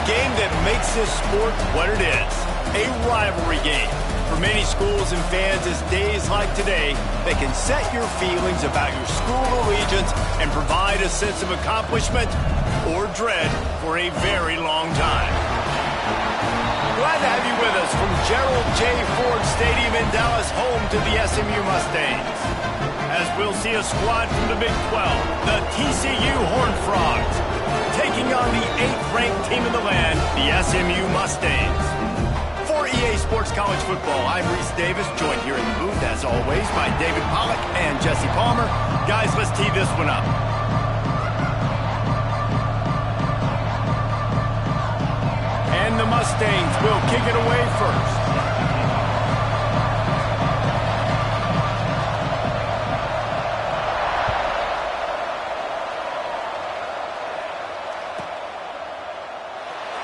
game that makes this sport what it is, a rivalry game. For many schools and fans, it's days like today that can set your feelings about your school allegiance and provide a sense of accomplishment or dread for a very long time. Glad to have you with us from Gerald J. Ford Stadium in Dallas, home to the SMU Mustangs. As we'll see a squad from the Big 12, the TCU Horned Frogs, taking on the 8th-ranked team in the land, the SMU Mustangs. For EA Sports College Football, I'm Reese Davis, joined here in the booth, as always, by David Pollack and Jesse Palmer. Guys, let's tee this one up. And the Mustangs will kick it away first.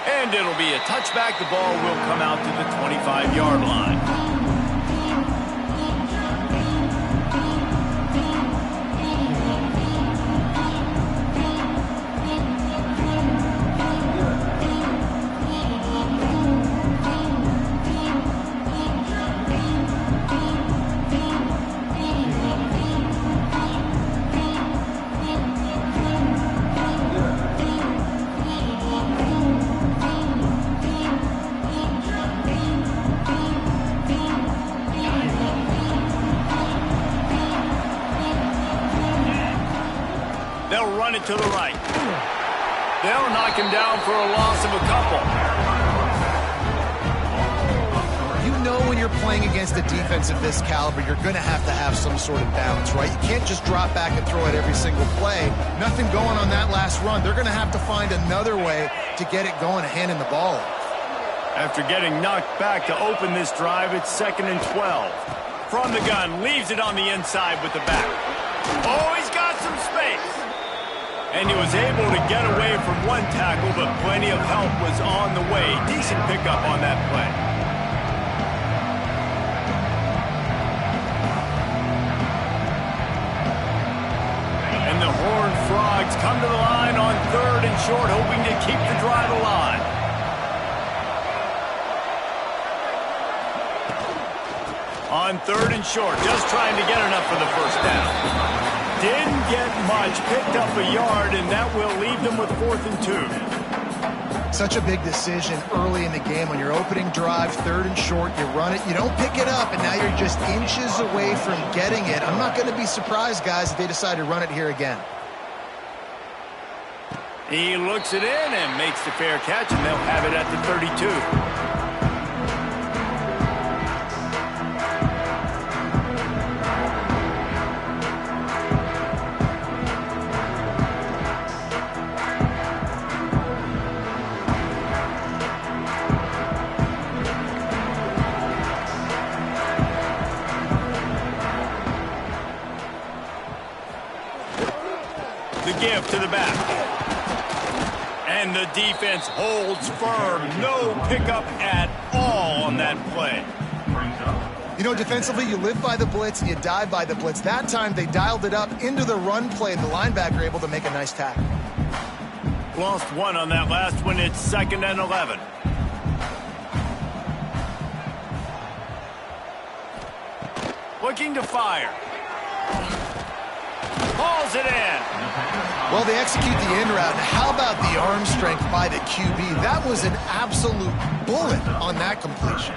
And it'll be a touchback. The ball will come out to the 25-yard line. They'll run it to the right. They'll knock him down for a loss of a couple. You know when you're playing against a defense of this caliber, you're going to have some sort of balance, right? You can't just drop back and throw it every single play. Nothing going on that last run. They're going to have to find another way to get it going, handing the ball. After getting knocked back to open this drive, it's 2nd and 12. From the gun, leaves it on the inside with the back. Oh, he's got some space. And he was able to get away from one tackle, but plenty of help was on the way. Decent pickup on that play. And the Horned Frogs come to the line on 3rd and short, hoping to keep the drive alive. On 3rd and short, just trying to get enough for the first down. Didn't get much, picked up a yard, and that will leave them with 4th and 2. Such a big decision early in the game. On your opening drive, 3rd and short, you run it, you don't pick it up, and now you're just inches away from getting it. I'm not going to be surprised, guys, if they decide to run it here again. He looks it in and makes the fair catch, and they'll have it at the 32. The give to the back. And the defense holds firm. No pickup at all on that play. You know, defensively, you live by the blitz and you die by the blitz. That time, they dialed it up into the run play. The linebacker able to make a nice tackle. Lost one on that last one. It's 2nd and 11. Looking to fire. Hauls it in. Well, they execute the in route. How about the arm strength by the QB? That was an absolute bullet on that completion.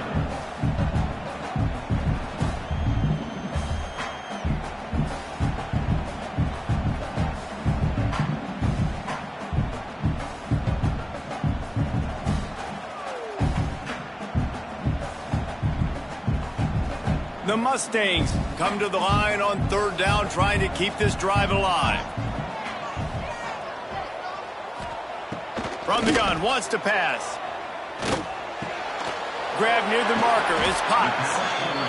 The Mustangs come to the line on 3rd down, trying to keep this drive alive. From the gun, wants to pass. Grab near the marker is Potts.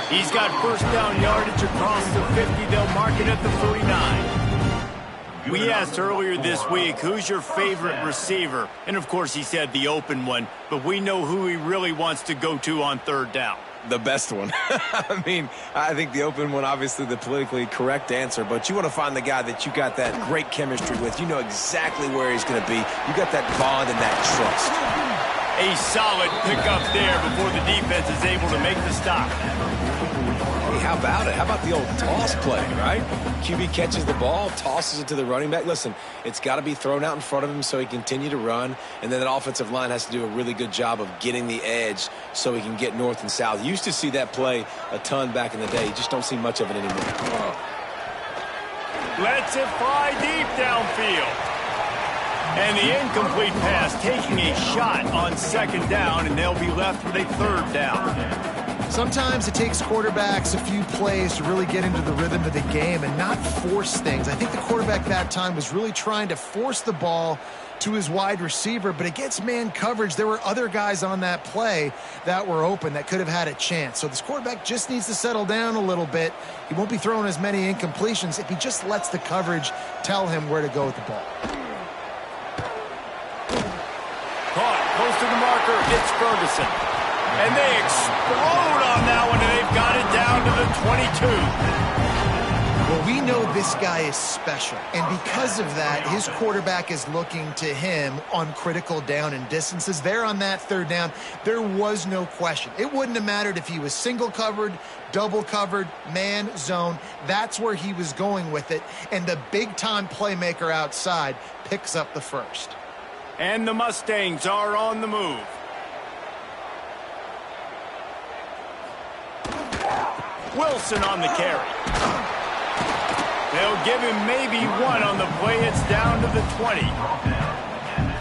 He's got 1st down yardage across the 50. They'll mark it at the 49. We asked earlier this week, who's your favorite receiver? And, of course, he said the open one. But we know who he really wants to go to on 3rd down. The best one. I mean, I think the open one, obviously the politically correct answer, but you want to find the guy that you got that great chemistry with. You know exactly where he's going to be. You got that bond and that trust. A solid pickup there before the defense is able to make the stop. Hey, how about it? How about the old toss play, right? QB catches the ball, tosses it to the running back. Listen, it's got to be thrown out in front of him so he can continue to run, and then that offensive line has to do a really good job of getting the edge so he can get north and south. You used to see that play a ton back in the day. You just don't see much of it anymore. Lets it fly deep downfield. And the incomplete pass taking a shot on second down, and they'll be left with a third down. Sometimes it takes quarterbacks a few plays to really get into the rhythm of the game and not force things. I think the quarterback that time was really trying to force the ball to his wide receiver, but against man coverage, there were other guys on that play that were open that could have had a chance. So this quarterback just needs to settle down a little bit. He won't be throwing as many incompletions if he just lets the coverage tell him where to go with the ball. Caught close to the marker. It's Ferguson. And they explode on that one, and they've got it down to the 22. Well, we know this guy is special, and because of that, his quarterback is looking to him on critical down and distances. There on that third down, there was no question. It wouldn't have mattered if he was single covered, double covered, man, zone. That's where he was going with it, and the big-time playmaker outside picks up the first. And the Mustangs are on the move. Wilson on the carry. They'll give him maybe one on the play. It's down to the 20.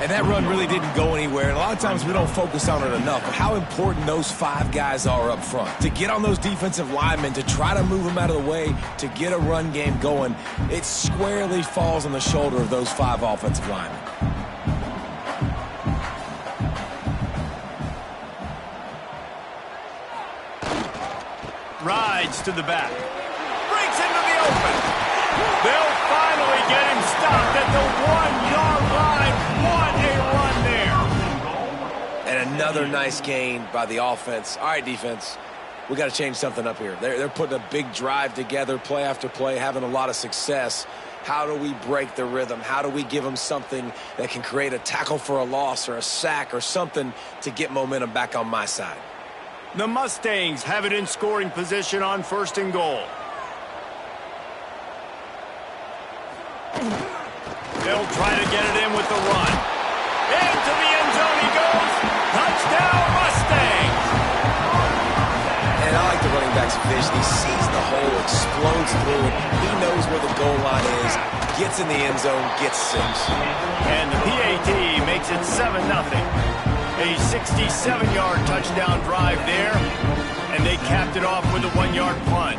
And that run really didn't go anywhere. And a lot of times we don't focus on it enough. But how important those five guys are up front. To get on those defensive linemen, to try to move them out of the way, to get a run game going, it squarely falls on the shoulder of those five offensive linemen. Rides to the back. Breaks into the open. They'll finally get him stopped at the 1-yard line. What a run there. And another nice gain by the offense. All right, defense, we got to change something up here. They're putting a big drive together, play after play, having a lot of success. How do we break the rhythm? How do we give them something that can create a tackle for a loss or a sack or something to get momentum back on my side? The Mustangs have it in scoring position on 1st and goal. They'll try to get it in with the run. Into the end zone he goes. Touchdown, Mustangs! And I like the running back's vision. He sees the hole, explodes through it. He knows where the goal line is, gets in the end zone, gets 6. And the PAT makes it 7-0. A 67-yard touchdown drive there, and they capped it off with a 1-yard plunge.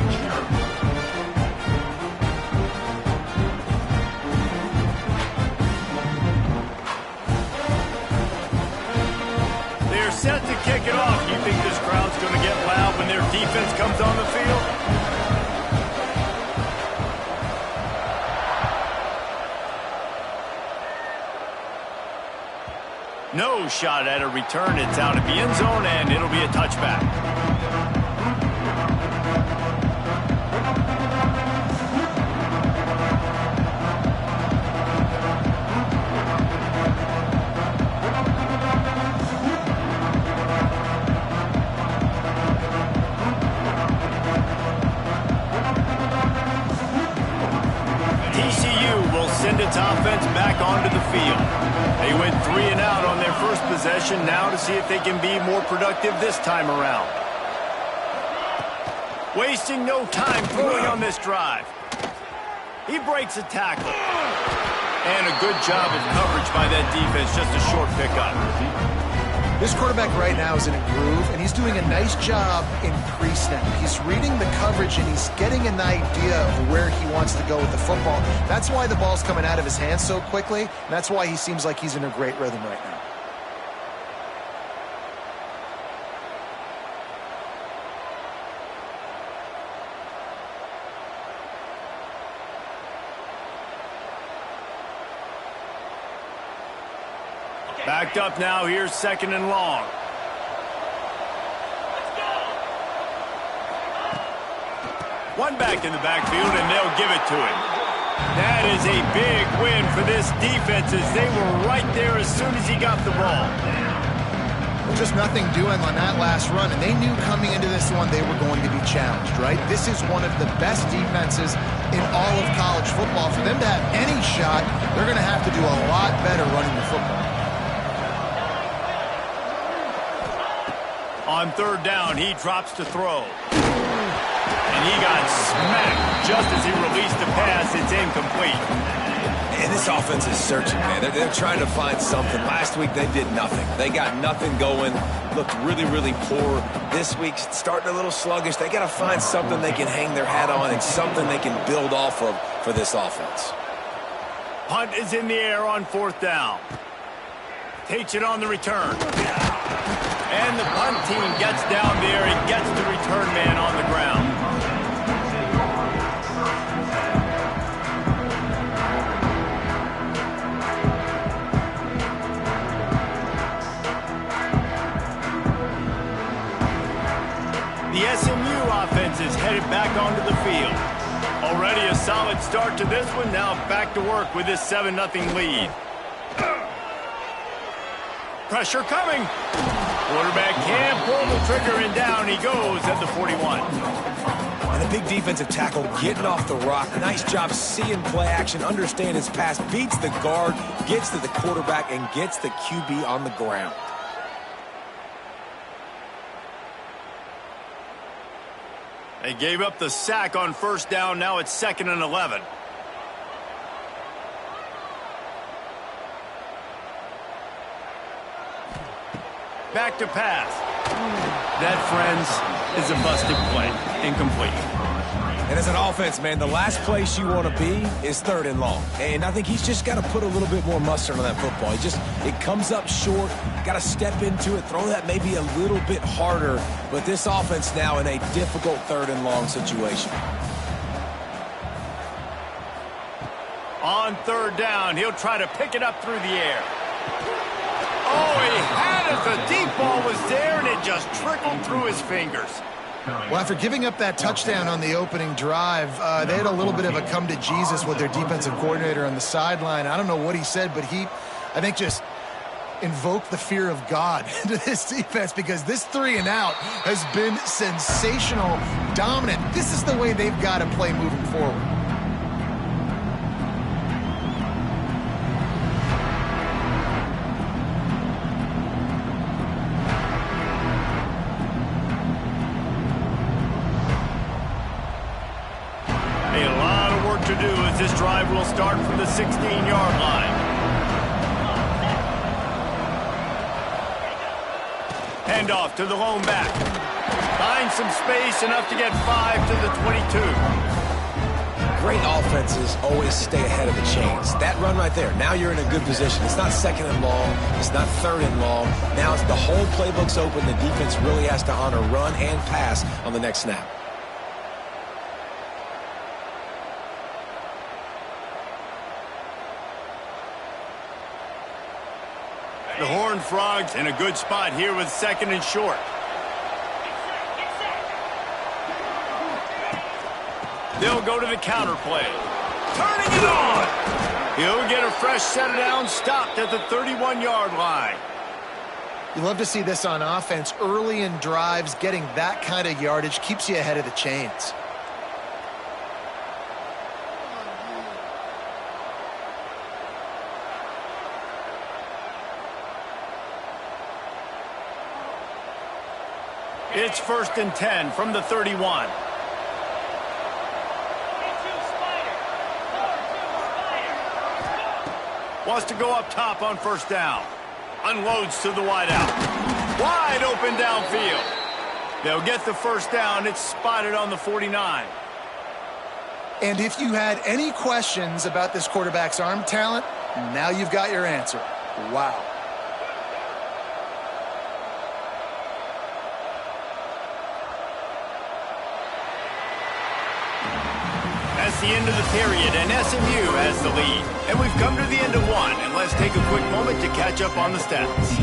They're set to kick it off. You think this crowd's going to get loud when their defense comes on the field? No shot at a return. It's out of the end zone, and it'll be a touchback. TCU will send its offense back onto the field. They went 3 and out on their first possession, now to see if they can be more productive this time around. Wasting no time throwing on this drive. He breaks a tackle. And a good job of coverage by that defense, just a short pickup. This quarterback right now is in a groove, and he's doing a nice job in pre-snap. He's reading the coverage, and he's getting an idea of where he wants to go with the football. That's why the ball's coming out of his hands so quickly, and that's why he seems like he's in a great rhythm right now. Backed up now, here's 2nd and long. One back in the backfield, and they'll give it to him. That is a big win for this defense as they were right there as soon as he got the ball. Just nothing doing on that last run, and they knew coming into this one they were going to be challenged, right? This is one of the best defenses in all of college football. For them to have any shot, they're going to have to do a lot better running the football. On third down, he drops to throw. And he got smacked just as he released the pass. It's incomplete. And this offense is searching, man. They're trying to find something. Last week, they did nothing. They got nothing going. Looked really, really poor. This week, starting a little sluggish. They got to find something they can hang their hat on and something they can build off of for this offense. Punt is in the air on fourth down. Takes it on the return. And the punt team gets down there and gets the return man on the ground. The SMU offense is headed back onto the field. Already a solid start to this one. Now back to work with this 7-0 lead. Pressure coming. Quarterback can't pull the trigger, and down he goes at the 41. And a big defensive tackle getting off the rock. Nice job seeing play action, understand his pass, beats the guard, gets to the quarterback, and gets the QB on the ground. They gave up the sack on first down. Now it's 2nd and 11. Back to pass. That, friends, is a busted play. Incomplete. And as an offense, man, the last place you want to be is 3rd and long. And I think he's just got to put a little bit more mustard on that football. It comes up short. Got to step into it, throw that maybe a little bit harder. But this offense now in a difficult 3rd and long situation. On third down, he'll try to pick it up through the air. Oh, he had it. The deep ball was there, and it just trickled through his fingers. Well, after giving up that touchdown on the opening drive, they had a little bit of a come to Jesus with their defensive coordinator on the sideline. I don't know what he said, but he, I think, just invoked the fear of God into this defense because this 3-and-out has been sensational, dominant. This is the way they've got to play moving forward. To do as this drive will start from the 16-yard line. Hand off to the lone back. Finds some space, enough to get 5 to the 22. Great offenses always stay ahead of the chains. That run right there, now you're in a good position. It's not 2nd and long. It's not 3rd and long. Now it's the whole playbook's open. The defense really has to honor run and pass on the next snap. The Horned Frogs in a good spot here with 2nd and short. They'll go to the counter play. Turning it on! He'll get a fresh set down, stopped at the 31-yard line. You love to see this on offense. Early in drives, getting that kind of yardage keeps you ahead of the chains. It's 1st and 10 from the 31. Wants to go up top on first down. Unloads to the wideout. Wide open downfield. They'll get the first down. It's spotted on the 49. And if you had any questions about this quarterback's arm talent, now you've got your answer. Wow. That's the end of the period, and SMU has the lead. And we've come to the end of one, and let's take a quick moment to catch up on the stats.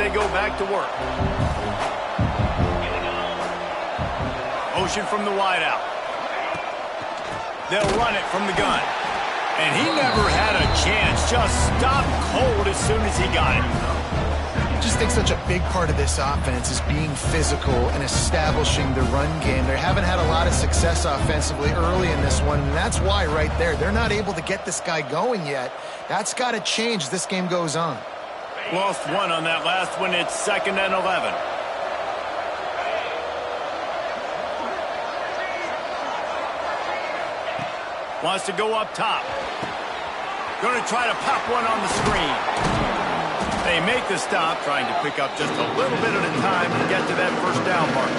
they go back to work. Motion from the wideout. They'll run it from the gun. And he never had a chance. Just stopped cold as soon as he got it. I just think such a big part of this offense is being physical and establishing the run game. They haven't had a lot of success offensively early in this one, and that's why right there, they're not able to get this guy going yet. That's got to change as this game goes on. Lost one on that last one. It's 2nd and 11. Wants to go up top. Going to try to pop one on the screen. They make the stop, trying to pick up just a little bit at a time to get to that first down mark.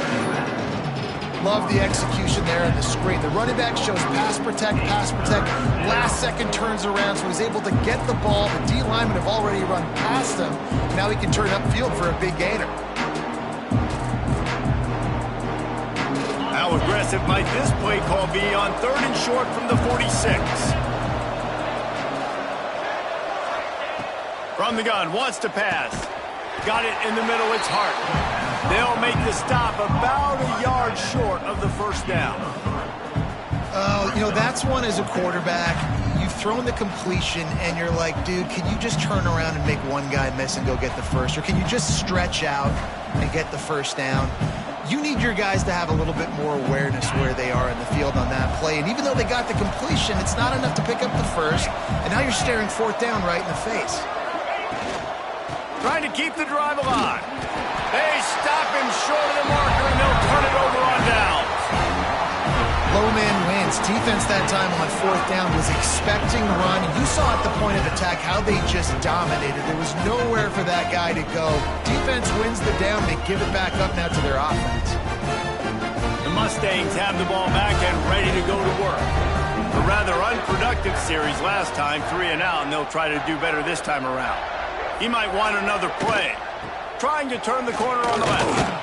Love the execution there on the screen. The running back shows pass protect, pass protect. Last second turns around, so he's able to get the ball. The D linemen have already run past him. Now he can turn upfield for a big gainer. How aggressive might this play call be on 3rd and short from the 46? From the gun, wants to pass. Got it in the middle, it's Hart. They'll make the stop about a yard short of the first down. You know, that's one as a quarterback. You've thrown the completion, and you're like, dude, can you just turn around and make one guy miss and go get the first? Or can you just stretch out and get the first down? You need your guys to have a little bit more awareness where they are in the field on that play. And even though they got the completion, it's not enough to pick up the first. And now you're staring 4th down right in the face. Trying to keep the drive alive. They stop him short of the marker, and they'll turn it over on downs. Low man wins. Defense that time on 4th down was expecting run. You saw at the point of attack how they just dominated. There was nowhere for that guy to go. Defense wins the down. They give it back up now to their offense. The Mustangs have the ball back and ready to go to work. A rather unproductive series last time, 3 and out, and they'll try to do better this time around. He might want another play. Trying to turn the corner on the left.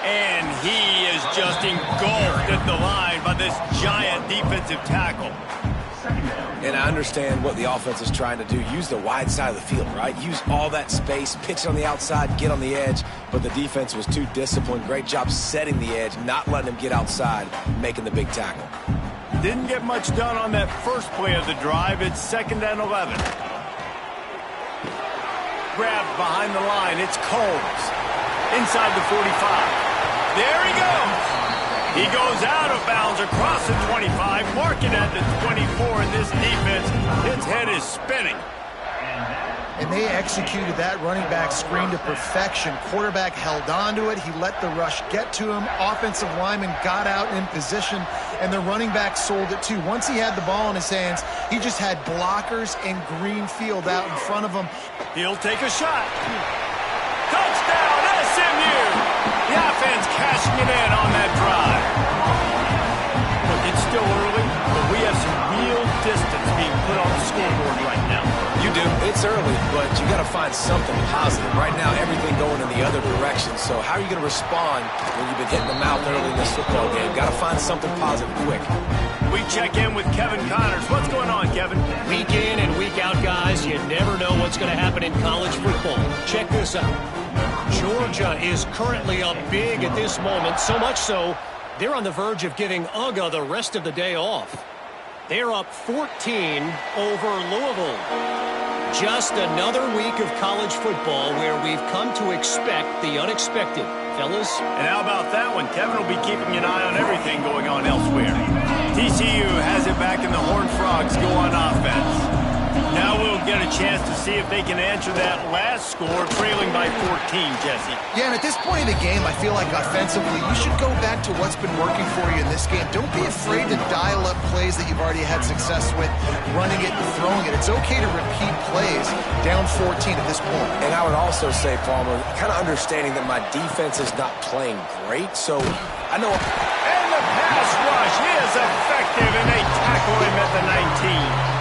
And he is just engulfed at the line by this giant defensive tackle. And I understand what the offense is trying to do. Use the wide side of the field, right? Use all that space, pitch it on the outside, get on the edge. But the defense was too disciplined. Great job setting the edge, not letting him get outside, making the big tackle. Didn't get much done on that first play of the drive. It's 2nd and 11. Grabbed behind the line. It's Combs. Inside the 45. There he goes. He goes out of bounds across the 25, marking at the 24, and this defense, its head is spinning. And they executed that running back screen to perfection. Quarterback held on to it. He let the rush get to him. Offensive lineman got out in position, and the running back sold it too. Once he had the ball in his hands, he just had blockers and green field out in front of him. He'll take a shot. Touchdown, SMU! The offense cashing it in on that drive. Look, it's still early, but we have some real distance being put on the scoreboard right now. You do. It's early, but you got to find something positive. Right now, everything going in the other direction. So how are you going to respond when you've been hitting the mouth early in this football game? Got to find something positive quick. We check in with Kevin Connors. What's going on, Kevin? Week in and week out, guys, you never know what's going to happen in college football. Check this out. Georgia is currently up big at this moment, so much so they're on the verge of giving UGA the rest of the day off. They're up 14 over Louisville. Just another week of college football where we've come to expect the unexpected, fellas. And how about that one? Kevin will be keeping an eye on everything going on elsewhere. TCU has it back, and the Horned Frogs go on offense. Now we'll get a chance to see if they can answer that last score, trailing by 14, Jesse. Yeah, and at this point in the game, I feel like offensively, you should go back to what's been working for you in this game. Don't be afraid to dial up plays that you've already had success with, running it and throwing it. It's okay to repeat plays down 14 at this point. And I would also say, Palmer, kind of understanding that my defense is not playing great, so I know. And the pass rush is effective, and they tackle him at the 19.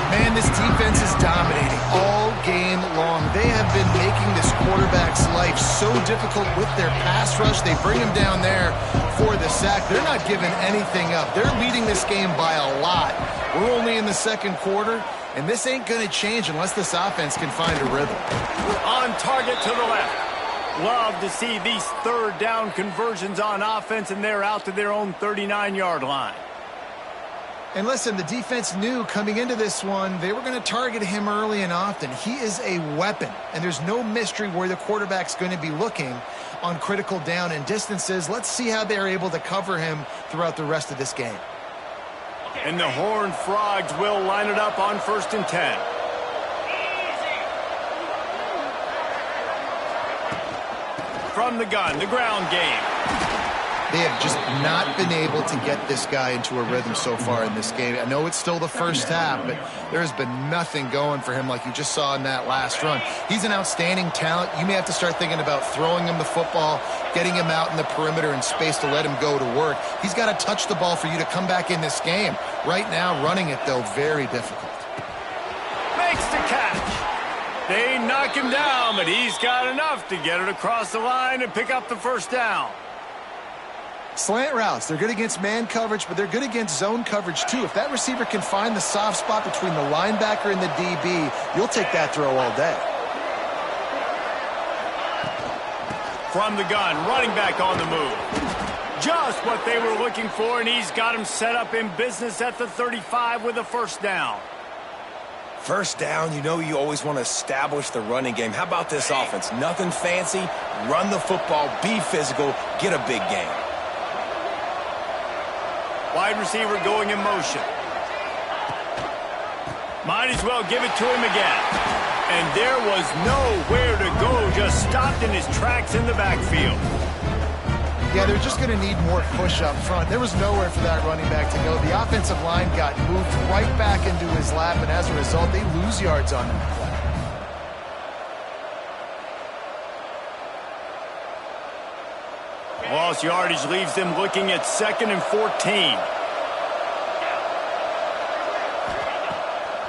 Man, this defense is dominating all game long. They have been making this quarterback's life so difficult with their pass rush. They bring him down there for the sack. They're not giving anything up. They're leading this game by a lot. We're only in the second quarter. And this ain't going to change unless this offense can find a rhythm. On target to the left. Love to see these third down conversions on offense, and they're out to their own 39-yard line. And listen, the defense knew coming into this one, they were going to target him early and often. He is a weapon, and there's no mystery where the quarterback's going to be looking on critical down and distances. Let's see how they're able to cover him throughout the rest of this game. And the Horned Frogs will line it up on 1st and 10. From the gun, the ground game. They have just not been able to get this guy into a rhythm so far in this game. I know it's still the first half, but there has been nothing going for him like you just saw in that last run. He's an outstanding talent. You may have to start thinking about throwing him the football, getting him out in the perimeter in space to let him go to work. He's got to touch the ball for you to come back in this game. Right now, running it, though, very difficult. Makes the catch. They knock him down, but he's got enough to get it across the line and pick up the first down. Slant routes, they're good against man coverage, but they're good against zone coverage too. If that receiver can find the soft spot between the linebacker and the DB, you'll take that throw all day. From the gun, running back on the move. Just what they were looking for, and he's got him set up in business at the 35 with a first down. First down, you know you always want to establish the running game. How about this offense? Nothing fancy. Run the football, be physical, get a big game. Wide receiver going in motion. Might as well give it to him again. And there was nowhere to go, just stopped in his tracks in the backfield. Yeah, they're just going to need more push up front. There was nowhere for that running back to go. The offensive line got moved right back into his lap, and as a result, they lose yards on that play. Lost yardage leaves them looking at 2nd and 14.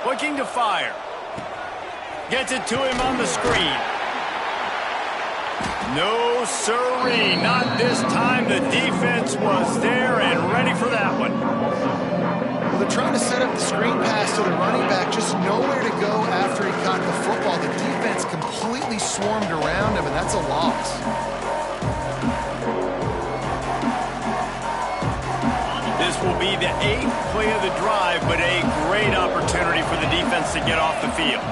Looking to fire. Gets it to him on the screen. No, sirree, not this time. The defense was there and ready for that one. Well, they're trying to set up the screen pass to the running back, just nowhere to go after he caught the football. The defense completely swarmed around him, and that's a loss. This will be the 8th play of the drive, but a great opportunity for the defense to get off the field.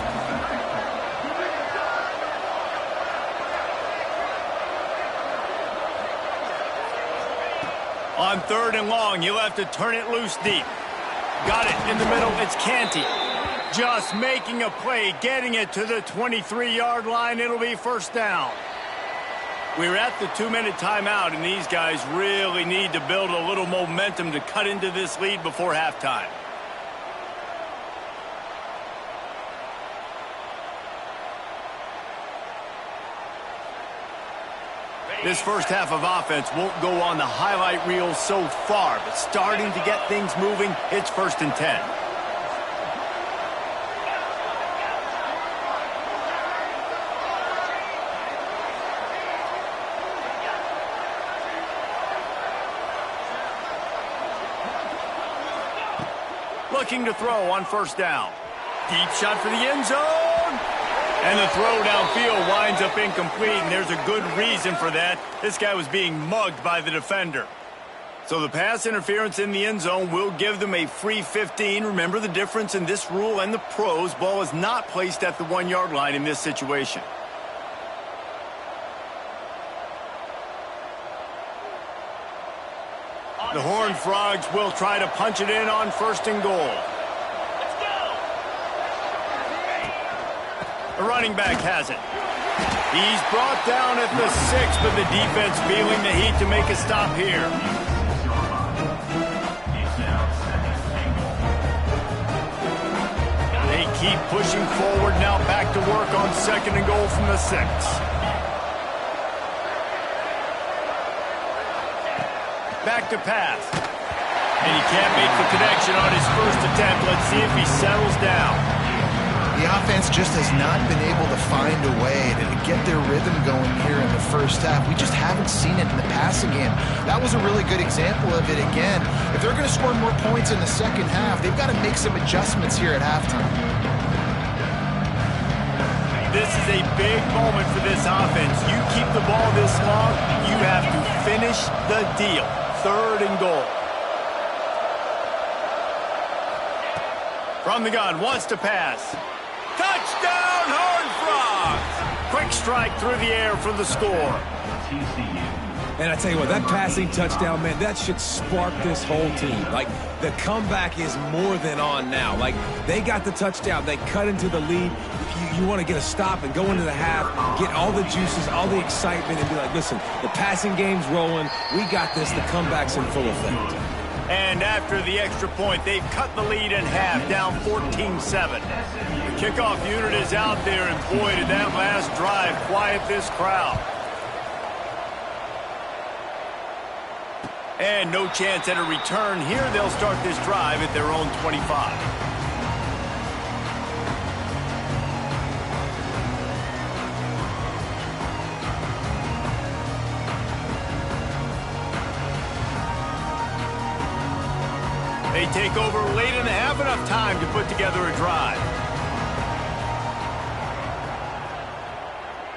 On 3rd and long, he'll have to turn it loose deep. Got it in the middle. It's Canty. Just making a play, getting it to the 23-yard line. It'll be first down. We're at the 2-minute timeout, and these guys really need to build a little momentum to cut into this lead before halftime. This first half of offense won't go on the highlight reel so far, but starting to get things moving, it's 1st and 10. Looking to throw on first down. Deep shot for the end zone. And the throw downfield winds up incomplete, and there's a good reason for that. This guy was being mugged by the defender. So the pass interference in the end zone will give them a free 15. Remember the difference in this rule and the pros. Ball is not placed at the 1-yard line in this situation. The Horned Frogs will try to punch it in on 1st and goal. The running back has it. He's brought down at the 6, but the defense feeling the heat to make a stop here. They keep pushing forward, now back to work on 2nd and goal from the 6. Back to pass. And he can't make the connection on his first attempt. Let's see if he settles down. The offense just has not been able to find a way to get their rhythm going here in the first half. We just haven't seen it in the passing game. That was a really good example of it again. If they're going to score more points in the second half, they've got to make some adjustments here at halftime. This is a big moment for this offense. You keep the ball this long, you have to finish the deal. 3rd and goal. From the gun, wants to pass. Touchdown, Horned Frogs! Quick strike through the air for the score. And I tell you what, that passing touchdown, man, that should spark this whole team. Like, the comeback is more than on now. Like, they got the touchdown. They cut into the lead. You want to get a stop and go into the half, get all the juices, all the excitement, and be like, listen, the passing game's rolling. We got this. The comeback's in full effect. And after the extra point, they've cut the lead in half, down 14-7. The kickoff unit is out there, and boy, did that last drive quiet this crowd. And no chance at a return here. They'll start this drive at their own 25. They take over late in the half, enough time to put together a drive.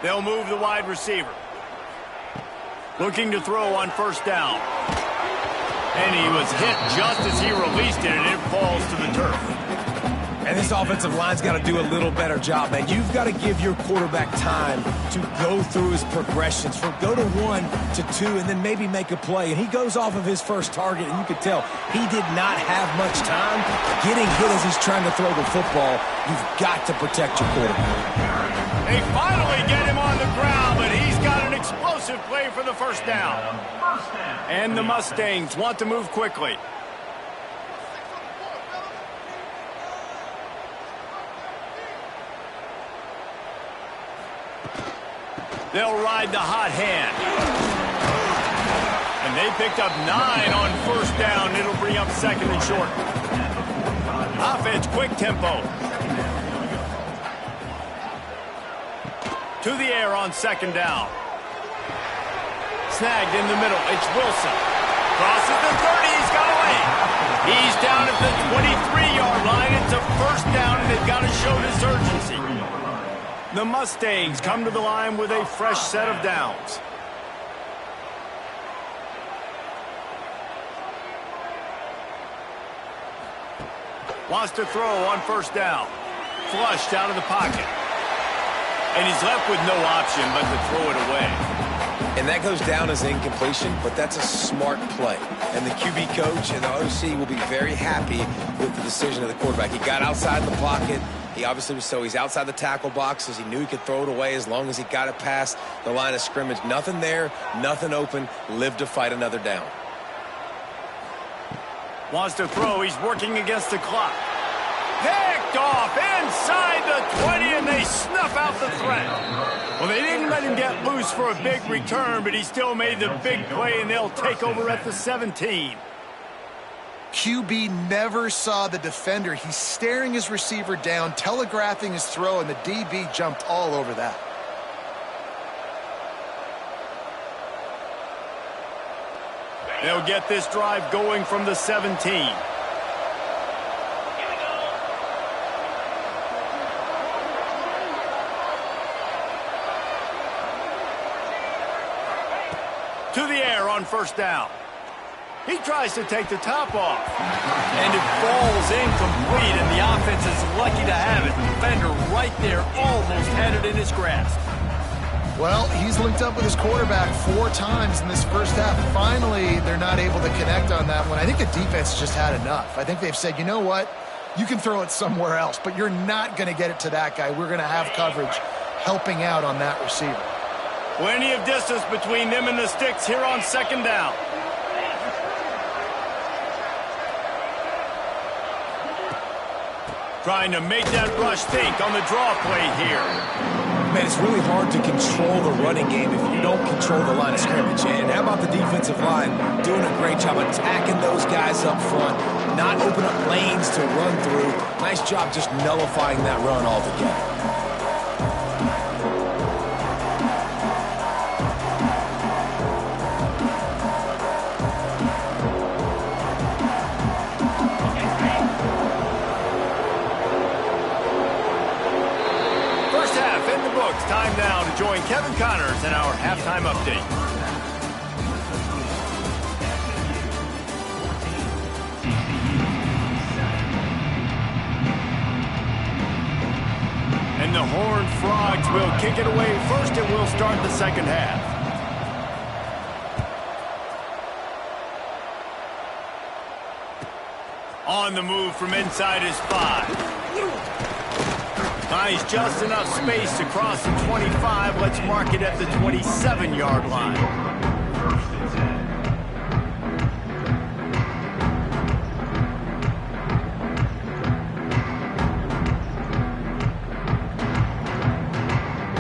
They'll move the wide receiver. Looking to throw on 1st down. And he was hit just as he released it, and it falls to the turf. And this offensive line's got to do a little better job, man. You've got to give your quarterback time to go through his progressions, from go to 1 to 2, and then maybe make a play. And he goes off of his first target, and you could tell he did not have much time getting hit as he's trying to throw the football. You've got to protect your quarterback. They finally get him on the ground, but he's got an explosive play for the 1st down. And the Mustangs want to move quickly. They'll ride the hot hand. And they picked up 9 on 1st down. It'll bring up 2nd and short. Offense, quick tempo. To the air on 2nd down. Snagged in the middle. It's Wilson. Crosses the 30. He's got away. He's down at the 23-yard line. It's a 1st down, and they've got to show this urgency. The Mustangs come to the line with a fresh set of downs. Wants to throw on 1st down. Flushed out of the pocket. And he's left with no option but to throw it away. And that goes down as incompletion, but that's a smart play. And the QB coach and the OC will be very happy with the decision of the quarterback. He got outside the pocket. He obviously was he's outside the tackle boxes. He knew he could throw it away as long as he got it past the line of scrimmage. Nothing there, nothing open. Live to fight another down. Wants to throw. He's working against the clock. Picked off inside the 20, and they snuff out the threat. Well, they didn't let him get loose for a big return, but he still made the big play, and they'll take over at the 17. QB never saw the defender. He's staring his receiver down, telegraphing his throw, and the DB jumped all over that. They'll get this drive going from the 17. To the air on 1st down. He tries to take the top off. And it falls incomplete, and the offense is lucky to have it. The defender right there almost had it in his grasp. Well, he's linked up with his quarterback 4 times in this first half. Finally, they're not able to connect on that one. I think the defense just had enough. I think they've said, you know what? You can throw it somewhere else, but you're not going to get it to that guy. We're going to have coverage helping out on that receiver. Plenty of distance between them and the sticks here on 2nd down. Trying to make that rush think on the draw play here. Man, it's really hard to control the running game if you don't control the line of scrimmage. And how about the defensive line doing a great job attacking those guys up front, not open up lanes to run through. Nice job just nullifying that run altogether. Time now to join Kevin Connors in our halftime update. And the Horned Frogs will kick it away first, and we'll start the second half. On the move from inside his 5. Nice, just enough space to cross the 25. Let's mark it at the 27-yard line.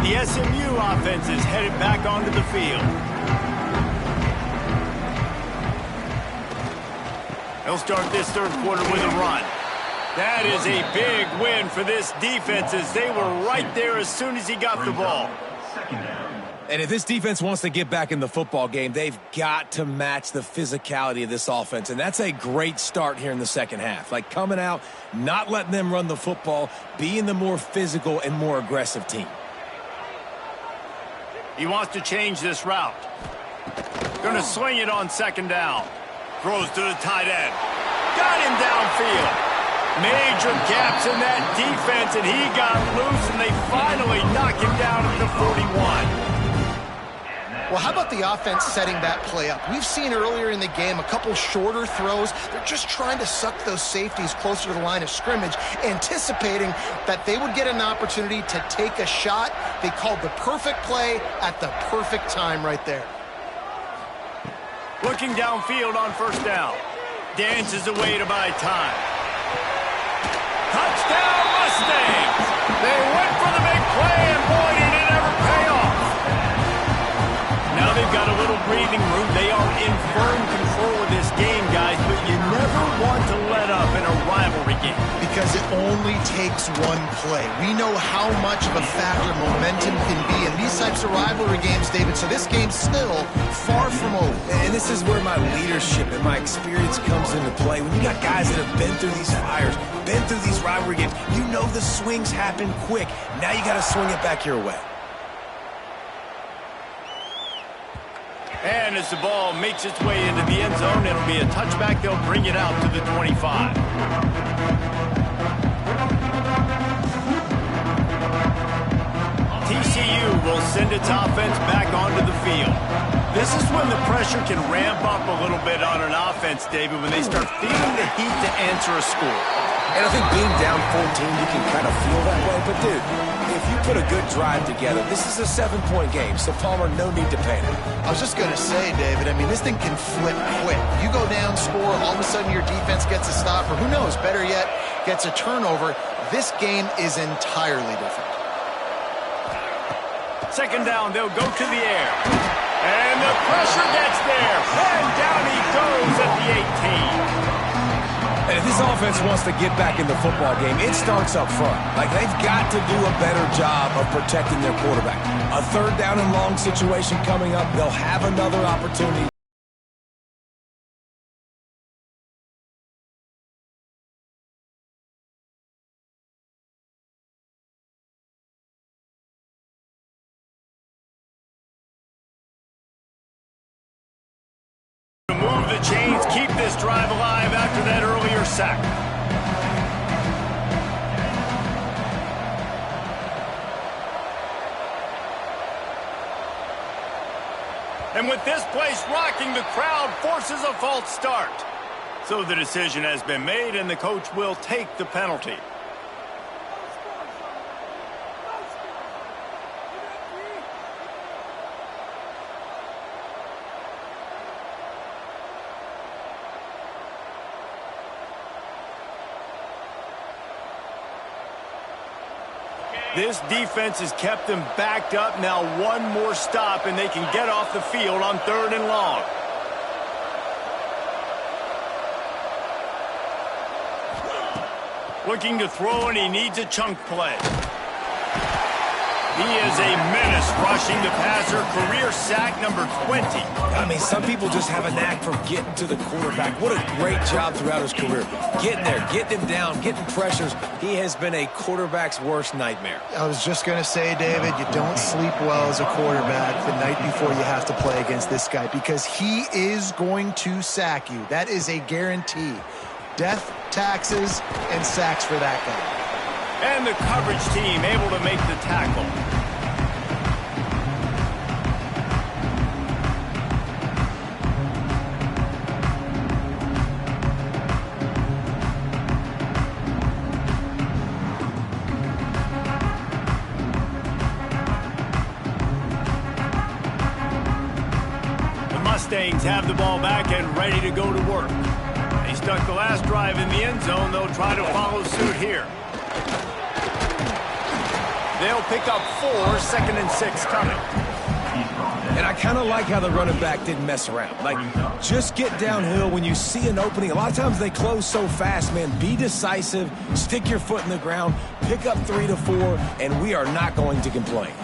The SMU offense is headed back onto the field. They'll start this third quarter with a run. That is a big win for this defense as they were right there as soon as he got the ball. And if this defense wants to get back in the football game, they've got to match the physicality of this offense. And that's a great start here in the second half. Like coming out, not letting them run the football, being the more physical and more aggressive team. He wants to change this route. Going to swing it on second down. Throws to the tight end. Got him downfield. Major gaps in that defense, and he got loose, and they finally knock him down at the 41. Well, how about the offense setting that play up? We've seen earlier in the game a couple shorter throws. They're just trying to suck those safeties closer to the line of scrimmage, anticipating that they would get an opportunity to take a shot. They called the perfect play at the perfect time right there. Looking downfield on first down. Dances away to buy time. Touchdown Mustangs! They went for the big play, and boy, did it ever pay off. Now they've got a little breathing room. They are in firm control of this game, guys, but you never want to let up in a rivalry game. Because it only takes one play. We know how much of a factor momentum can be in these types of rivalry games, David, so this game's still far from over. And this is where my leadership and my experience comes into play. When you got guys that have been through these fires, been through these rivalry games, you know the swings happen quick. Now you got to swing it back your way. And as the ball makes its way into the end zone, it'll be a touchback. They'll bring it out to the 25. TCU will send its offense back onto the field. This is when the pressure can ramp up a little bit on an offense, David, when they start feeling the heat to answer a score. And I think being down 14, you can kind of feel that way. But, dude, if you put a good drive together, this is a 7-point game. So, Palmer, no need to panic. I was just going to say, David, I mean, this thing can flip quick. You go down, score, all of a sudden your defense gets a stop, or who knows, better yet, gets a turnover. This game is entirely different. Second down, they'll go to the air. And the pressure gets there. And down he goes at the 18. And if this offense wants to get back in the football game, it starts up front. Like, they've got to do a better job of protecting their quarterback. A third down and long situation coming up, they'll have another opportunity. Move the chains, keep this drive alive after that earlier sack. And with this place rocking, the crowd forces a false start. So the decision has been made, and the coach will take the penalty. This defense has kept them backed up. Now one more stop, and they can get off the field on 3rd and long. Looking to throw, and he needs a chunk play. He is a menace rushing the passer. Career sack number 20. I mean, some people just have a knack for getting to the quarterback. What a great job throughout his career. Getting there, getting him down, getting pressures. He has been a quarterback's worst nightmare. I was just going to say, David, you don't sleep well as a quarterback the night before you have to play against this guy because he is going to sack you. That is a guarantee. Death, taxes, and sacks for that guy. And the coverage team able to make the tackle. The Mustangs have the ball back and ready to go to work. They stuck the last drive in the end zone. They'll try to follow suit here. They'll pick up 4, 2nd and 6 coming. And I kind of like how the running back didn't mess around. Like, just get downhill when you see an opening. A lot of times they close so fast, man. Be decisive, stick your foot in the ground, pick up 3 to 4, and we are not going to complain.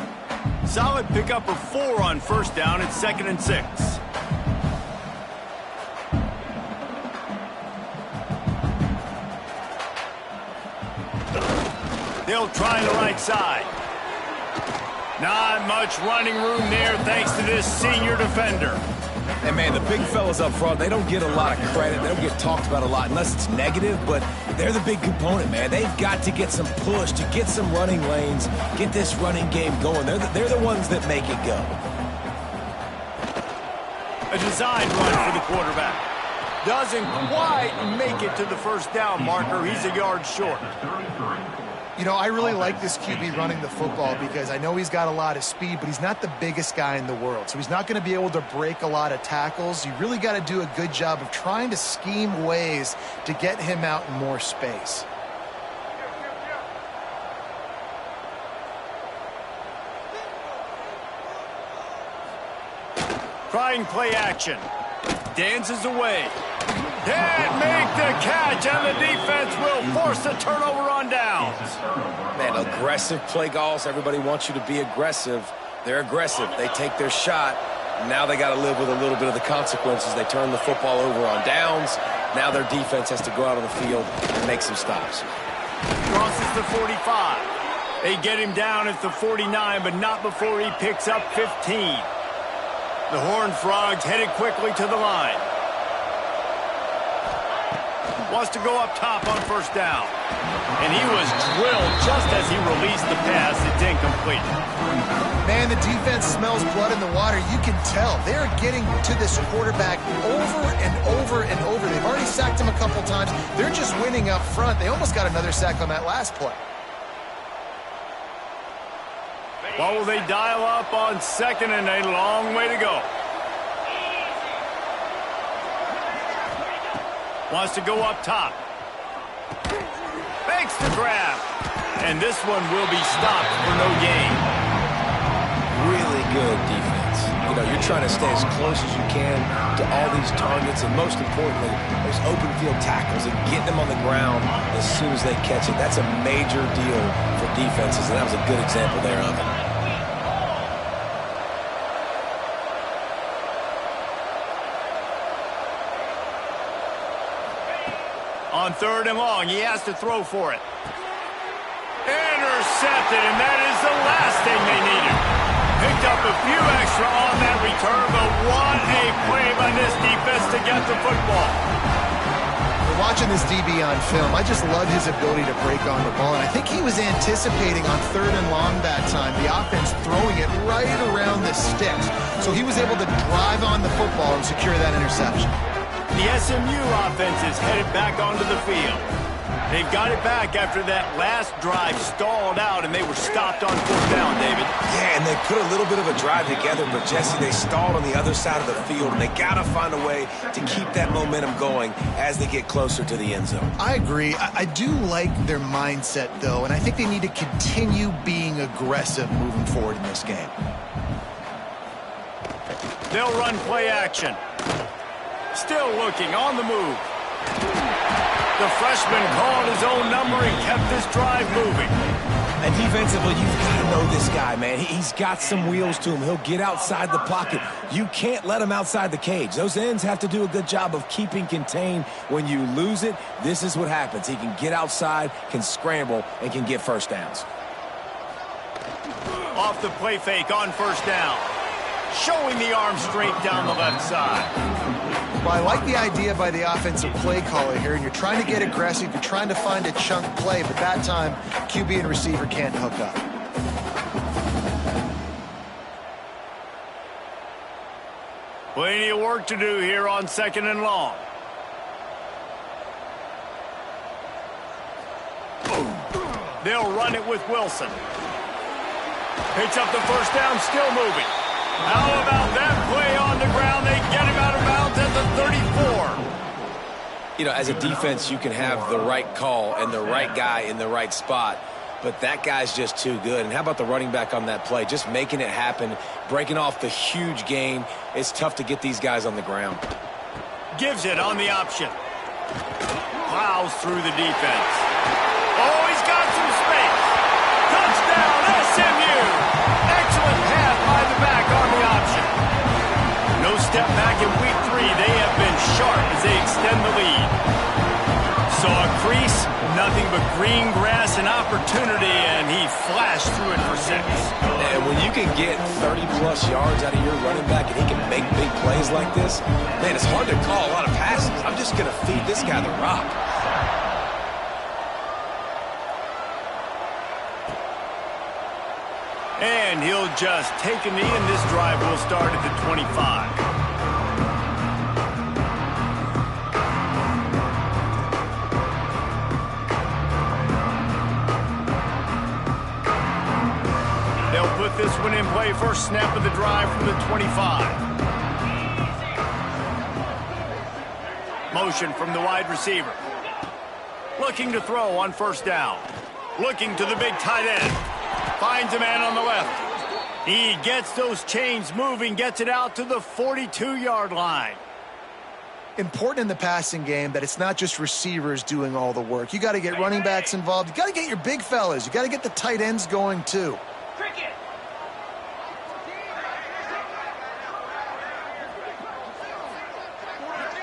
Solid pickup of 4 on 1st down at 2nd and 6. They'll try the right side. Not much running room there thanks to this senior defender. And, man, the big fellas up front, they don't get a lot of credit. They don't get talked about a lot unless it's negative, but they're the big component, man. They've got to get some push, to get some running lanes, get this running game going. They're the ones that make it go. A designed run for the quarterback. Doesn't quite make it to the 1st down marker. He's a yard short. You know, I really like this QB running the football because I know he's got a lot of speed, but he's not the biggest guy in the world. So he's not going to be able to break a lot of tackles. You really got to do a good job of trying to scheme ways to get him out in more space. Trying play action. Dances away. Can't make the catch, and the defense will force the turnover on downs. Man, aggressive play calls. Everybody wants you to be aggressive. They're aggressive. They take their shot. Now they got to live with a little bit of the consequences. They turn the football over on downs. Now their defense has to go out on the field and make some stops. Crosses the 45. They get him down at the 49, but not before he picks up 15. The Horned Frogs headed quickly to the line. Wants to go up top on 1st down. And he was drilled just as he released the pass. It's incomplete. Man, the defense smells blood in the water. You can tell. They're getting to this quarterback over and over and over. They've already sacked him a couple times. They're just winning up front. They almost got another sack on that last play. Well, will they dial up on 2nd and a long way to go? Wants to go up top. Makes the grab. And this one will be stopped for no gain. Really good defense. You know, you're trying to stay as close as you can to all these targets, and most importantly, those open field tackles and getting them on the ground as soon as they catch it. That's a major deal for defenses, and that was a good example there of it. On 3rd and long, he has to throw for it. Intercepted, and that is the last thing they needed. Picked up a few extra on that return, but what a play by this defense to get the football. We're watching this DB on film. I just love his ability to break on the ball, and I think he was anticipating on 3rd and long that time, the offense throwing it right around the sticks. So he was able to drive on the football and secure that interception. The SMU offense is headed back onto the field. They've got it back after that last drive stalled out, and they were stopped on 4th down, David. Yeah, and they put a little bit of a drive together, but, Jesse, they stalled on the other side of the field, and they got to find a way to keep that momentum going as they get closer to the end zone. I agree. I do like their mindset, though, and I think they need to continue being aggressive moving forward in this game. They'll run play action. Still looking on the move. The freshman called his own number and kept this drive moving. And defensively, you've got to know this guy, man. He's got some wheels to him. He'll get outside the pocket. You can't let him outside the cage. Those ends have to do a good job of keeping contained. When you lose it, this is what happens. He can get outside, can scramble, and can get first downs. Off the play fake on 1st down. Showing the arm strength down the left side. Well, I like the idea by the offensive play caller here, and you're trying to get aggressive, you're trying to find a chunk play, but that time, QB and receiver can't hook up. Plenty of work to do here on 2nd and long. They'll run it with Wilson. Picks up the 1st down, still moving. How about that play on the ground? They get him out of bounds at the 34. You know, as a defense, you can have the right call and the right guy in the right spot, but that guy's just too good. And how about the running back on that play? Just making it happen, breaking off the huge gain. It's tough to get these guys on the ground. Gives it on the option. Plows through the defense. Oh, he's got some space. Touchdown, SMU. Excellent pass by the back on the option. No step back in week 3. They have been sharp as they extend the lead. Saw a crease, nothing but green grass and opportunity, and he flashed through it for 6. And when you can get 30-plus yards out of your running back and he can make big plays like this, man, it's hard to call a lot of passes. I'm just going to feed this guy the rock. And he'll just take a knee, and this drive will start at the 25. They'll put this one in play. First snap of the drive from the 25. Motion from the wide receiver. Looking to throw on 1st down. Looking to the big tight end. Finds a man on the left. He gets those chains moving, gets it out to the 42-yard line. Important in the passing game that it's not just receivers doing all the work. You got to get running backs involved. You got to get your big fellas. You got to get the tight ends going too.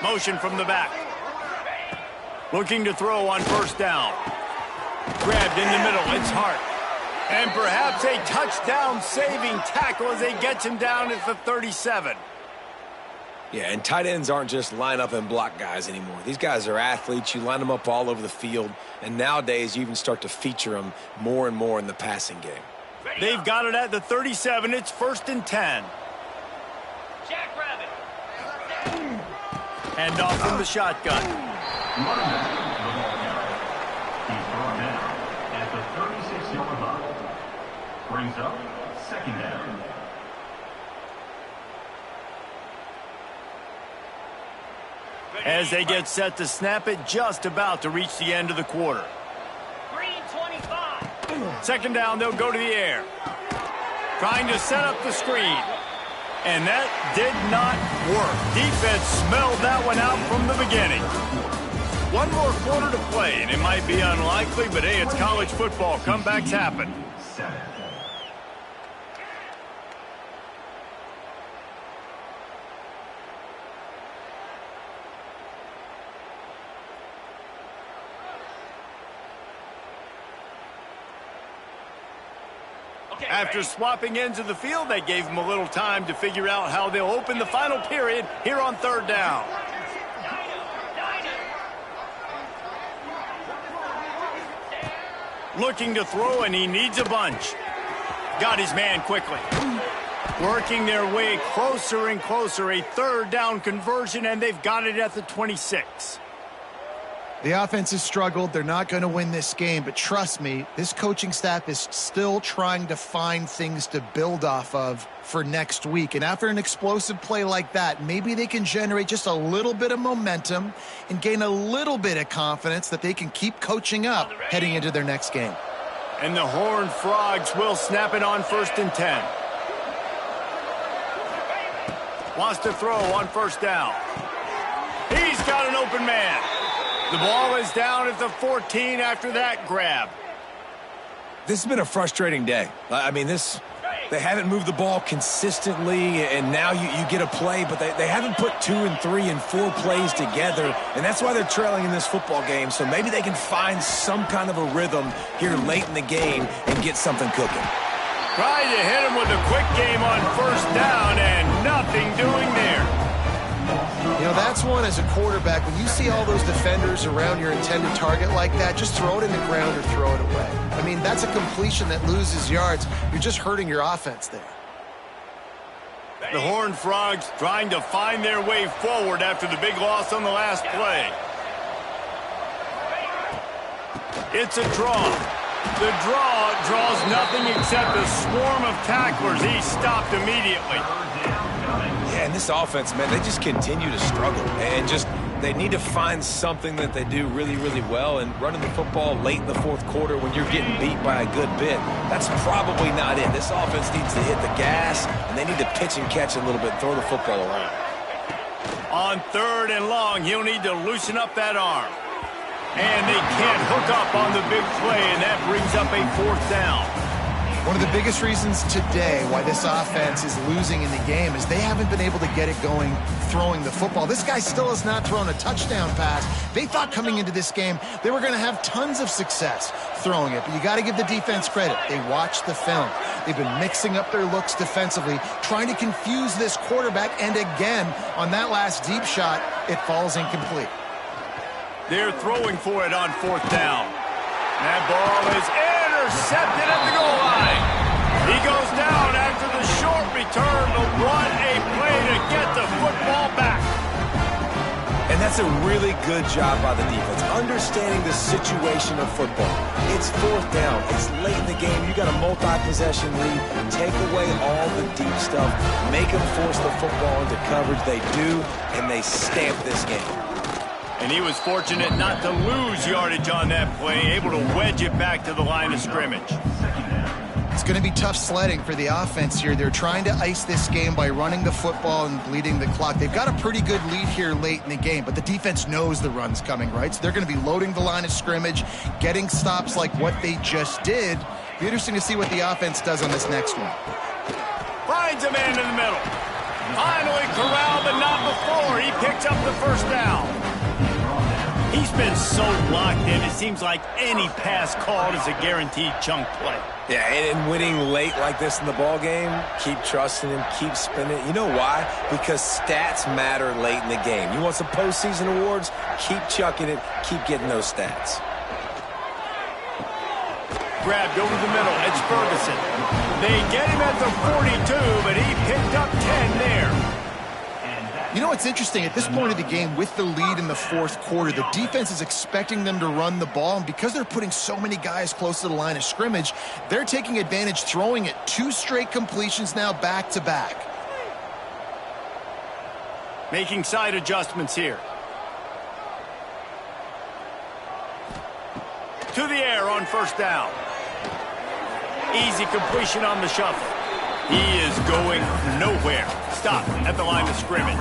Motion from the back. Looking to throw on 1st down. Grabbed in the middle. It's Hart. And perhaps a touchdown-saving tackle as they get him down at the 37. Yeah, and tight ends aren't just line up and block guys anymore. These guys are athletes. You line them up all over the field. And nowadays, you even start to feature them more and more in the passing game. They've got it at the 37. It's 1st and 10. Jackrabbit. Hand off from the shotgun. At the 36-yard line. Brings up 2nd down. As they get set to snap it, just about to reach the end of the quarter. Green 25. 2nd down, they'll go to the air. Trying to set up the screen. And that did not work. Defense smelled that one out from the beginning. One more quarter to play, and it might be unlikely, but hey, it's college football. Comebacks happen. After swapping ends of the field, they gave them a little time to figure out how they'll open the final period here on 3rd down. Looking to throw, and he needs a bunch. Got his man quickly. Working their way closer and closer. A 3rd down conversion, and they've got it at the 26. The offense has struggled. They're not going to win this game, but trust me, this coaching staff is still trying to find things to build off of for next week. And after an explosive play like that, maybe they can generate just a little bit of momentum and gain a little bit of confidence that they can keep coaching up heading into their next game. And the Horned Frogs will snap it on 1st and 10. Wants to throw on 1st down. He's got an open man. The ball is down at the 14 after that grab. This has been a frustrating day. I mean, they haven't moved the ball consistently, and now you get a play, but they haven't put 2 and 3 and 4 plays together, and that's why they're trailing in this football game. So maybe they can find some kind of a rhythm here late in the game and get something cooking. Trying to hit him with a quick game on 1st down, and nothing doing there. You know, that's one as a quarterback. When you see all those defenders around your intended target like that, just throw it in the ground or throw it away. I mean, that's a completion that loses yards. You're just hurting your offense there. The Horned Frogs trying to find their way forward after the big loss on the last play. It's a draw. The draw draws nothing except a swarm of tacklers. He's stopped immediately. Yeah, and this offense, man, they just continue to struggle. And they need to find something that they do really, really well. And running the football late in the 4th quarter when you're getting beat by a good bit, that's probably not it. This offense needs to hit the gas, and they need to pitch and catch a little bit, throw the football around. On 3rd and long, he'll need to loosen up that arm. And they can't hook up on the big play, and that brings up a 4th down. One of the biggest reasons today why this offense is losing in the game is they haven't been able to get it going throwing the football. This guy still has not thrown a touchdown pass. They thought coming into this game they were going to have tons of success throwing it, but you got to give the defense credit. They watched the film. They've been mixing up their looks defensively, trying to confuse this quarterback, and again, on that last deep shot, it falls incomplete. They're throwing for it on 4th down. That ball is intercepted at the goal line. He goes down after the short return, but what a play to get the football back. And that's a really good job by the defense, understanding the situation of football. It's 4th down. It's late in the game. You got a multi-possession lead. Take away all the deep stuff. Make them force the football into coverage. They do, and they stamp this game. And he was fortunate not to lose yardage on that play, able to wedge it back to the line of scrimmage. It's going to be tough sledding for the offense here. They're trying to ice this game by running the football and bleeding the clock. They've got a pretty good lead here late in the game, but the defense knows the run's coming, right? So they're going to be loading the line of scrimmage, getting stops like what they just did. Be interesting to see what the offense does on this next one. Finds a man in the middle. Finally corralled, but not before. He picks up the 1st down. He's been so locked in, it seems like any pass called is a guaranteed chunk play. Yeah, and winning late like this in the ball game, keep trusting him, keep spinning. You know why? Because stats matter late in the game. You want some postseason awards? Keep chucking it, keep getting those stats. Grabbed over the middle, it's Ferguson. They get him at the 42, but he picked up 10 there. You know what's interesting? At this point of the game, with the lead in the 4th quarter, the defense is expecting them to run the ball, and because they're putting so many guys close to the line of scrimmage, they're taking advantage, throwing it 2 straight completions now back-to-back. Making side adjustments here. To the air on 1st down. Easy completion on the shuffle. He is going nowhere. Stop at the line of scrimmage.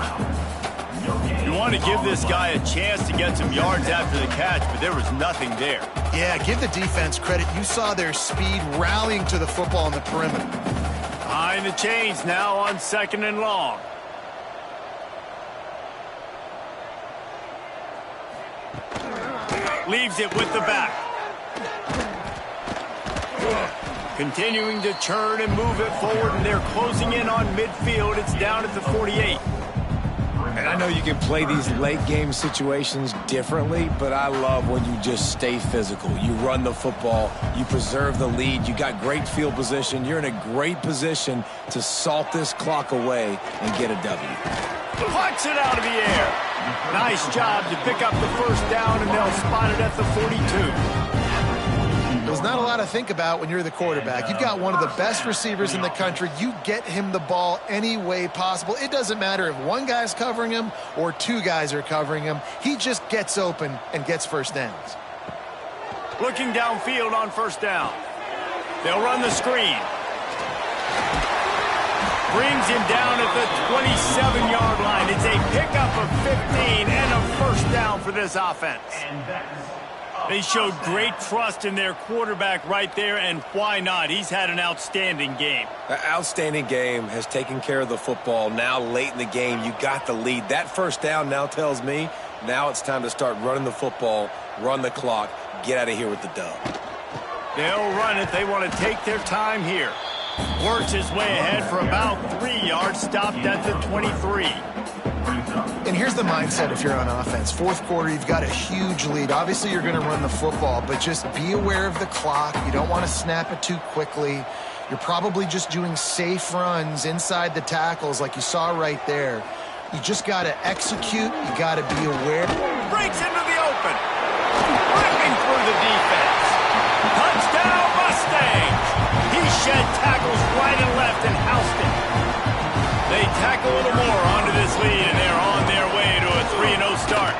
You want to give this guy a chance to get some yards after the catch, but there was nothing there. Yeah, give the defense credit. You saw their speed rallying to the football on the perimeter. Behind the chains now on 2nd and long. Leaves it with the back. Continuing to churn and move it forward, and they're closing in on midfield. It's down at the 48. And I know you can play these late game situations differently, but I love when you just stay physical. You run the football, you preserve the lead, you got great field position, you're in a great position to salt this clock away and get a W. Punch it out of the air. Nice job to pick up the first down, and they'll spot it at the 42. There's not a lot to think about when you're the quarterback. You've got one of the best receivers in the country. You get him the ball any way possible. It doesn't matter if one guy's covering him or two guys are covering him. He just gets open and gets first downs. Looking downfield on first down. They'll run the screen. Brings him down at the 27-yard line. It's a pickup of 15 and a first down for this offense. They showed great trust in their quarterback right there, and why not? He's had an outstanding game. An outstanding game, has taken care of the football. Now late in the game, you got the lead. That first down now tells me now it's time to start running the football, run the clock, get out of here with the dub. They'll run it. They want to take their time here. Works his way ahead for about 3 yards, stopped at the 23. And here's the mindset if you're on offense. Fourth quarter, you've got a huge lead. Obviously, you're going to run the football, but just be aware of the clock. You don't want to snap it too quickly. You're probably just doing safe runs inside the tackles like you saw right there. You just got to execute. You got to be aware. Breaks into the open. Ripping through the defense. Touchdown, Mustangs. He shed tackles right and left and housed it. They tackle a little more onto this lead, and they're on their way to a 3-0 start.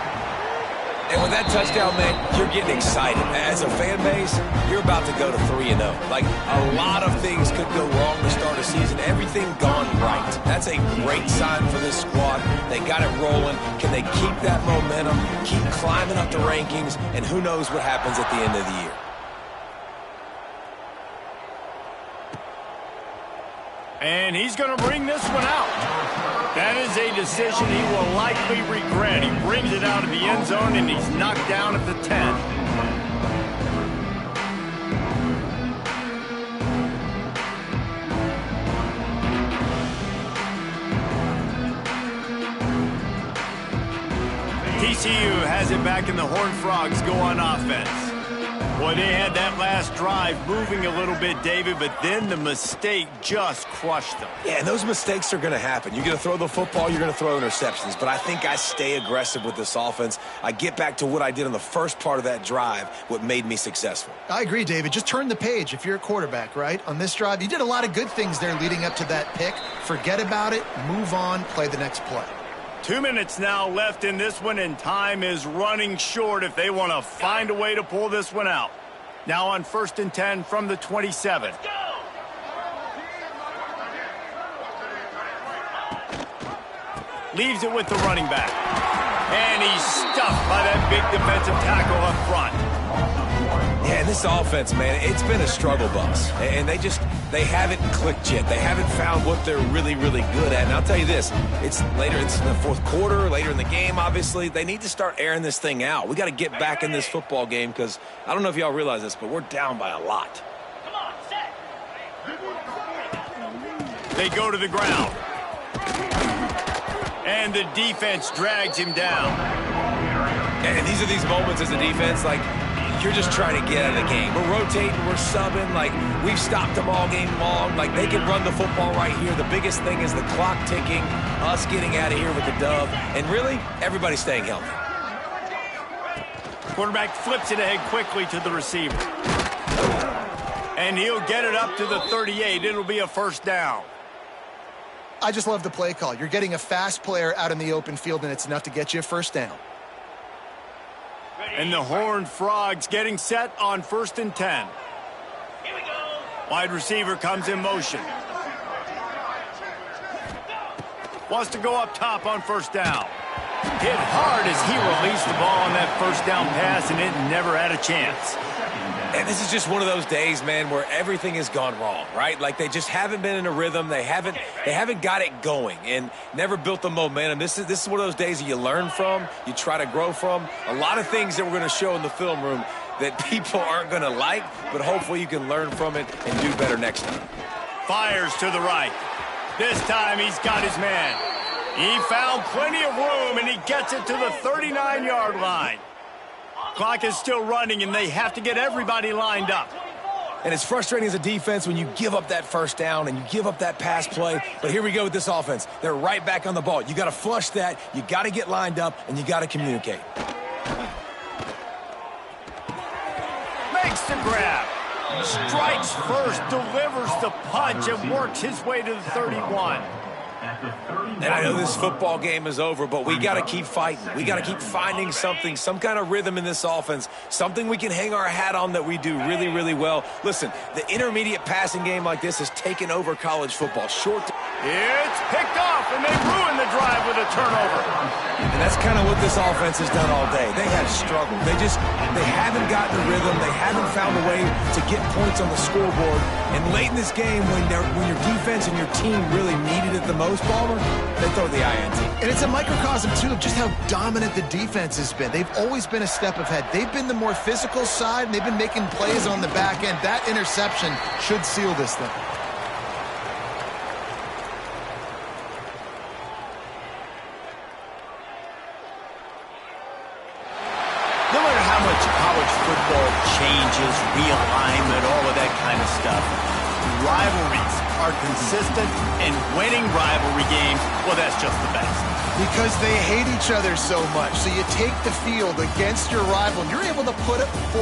And with that touchdown, man, you're getting excited. As a fan base, you're about to go to 3-0. Like, a lot of things could go wrong to start a season. Everything gone right. That's a great sign for this squad. They got it rolling. Can they keep that momentum, keep climbing up the rankings, and who knows what happens at the end of the year. And he's going to bring this one out. That is a decision he will likely regret. He brings it out of the end zone, and he's knocked down at the 10. TCU has it back, and the Horned Frogs go on offense. Boy, they had that last drive moving a little bit, David, but then the mistake just crushed them. Yeah, and those mistakes are going to happen. You're going to throw the football, you're going to throw interceptions, but I think I stay aggressive with this offense. I get back to what I did on the first part of that drive, what made me successful. I agree, David. Just turn the page if you're a quarterback, right? On this drive, you did a lot of good things there leading up to that pick. Forget about it, move on, play the next play. 2 minutes now left in this one, and time is running short if they want to find a way to pull this one out. Now on 1st and 10 from the 27. Leaves it with the running back. And he's stuffed by that big defensive tackle up front. Yeah, and this offense, man, it's been a struggle bus. And they haven't clicked yet. They haven't found what they're really, really good at. And I'll tell you this, it's in the fourth quarter, later in the game, obviously. They need to start airing this thing out. We got to get back in this football game because I don't know if y'all realize this, but we're down by a lot. Come on, set. They go to the ground. And the defense drags him down. And these are these moments as a defense, like, you're just trying to get out of the game. We're rotating, we're subbing, like, we've stopped them all game long. Like, they can run the football right here. The biggest thing is the clock ticking, us getting out of here with the dub, and really, everybody staying healthy. Quarterback flips it ahead quickly to the receiver. And he'll get it up to the 38. It'll be a first down. I just love the play call. You're getting a fast player out in the open field, and it's enough to get you a first down. And the Horned Frogs getting set on 1st and 10. Here we go. Wide receiver comes in motion. Wants to go up top on first down. Hit hard as he released the ball on that first down pass, and it never had a chance. And this is just one of those days, man, where everything has gone wrong, right? Like, they just haven't been in a rhythm. They haven't got it going and never built the momentum. This is one of those days that you learn from, you try to grow from. A lot of things that we're going to show in the film room that people aren't going to like, but hopefully you can learn from it and do better next time. Fires to the right. This time he's got his man. He found plenty of room, and he gets it to the 39-yard line. Clock is still running, and they have to get everybody lined up. And it's frustrating as a defense when you give up that first down and you give up that pass play. But here we go with this offense. They're right back on the ball. You got to flush that. You got to get lined up, and you got to communicate. Makes the grab. Strikes first, delivers the punch, and works his way to the 31. And I know this football game is over, but we got to keep fighting. We got to keep finding something, some kind of rhythm in this offense, something we can hang our hat on that we do really, really well. Listen, the intermediate passing game like this has taken over college football. It's picked off, and they ruin the drive with a turnover. And that's kind of what this offense has done all day. They have struggled. They haven't gotten the rhythm. They haven't found a way to get points on the scoreboard. And late in this game, when your defense and your team really needed it the most, Balmer, they throw the INT. And it's a microcosm, too, of just how dominant the defense has been. They've always been a step ahead. They've been the more physical side, and they've been making plays on the back end. That interception should seal this thing. No matter how much college football changes, realignment, all of that kind of stuff, rivalries are consistent, and winning rivalry games, well, that's just the best. Because they hate each other so much. So you take the field against your rival, and you're able to put it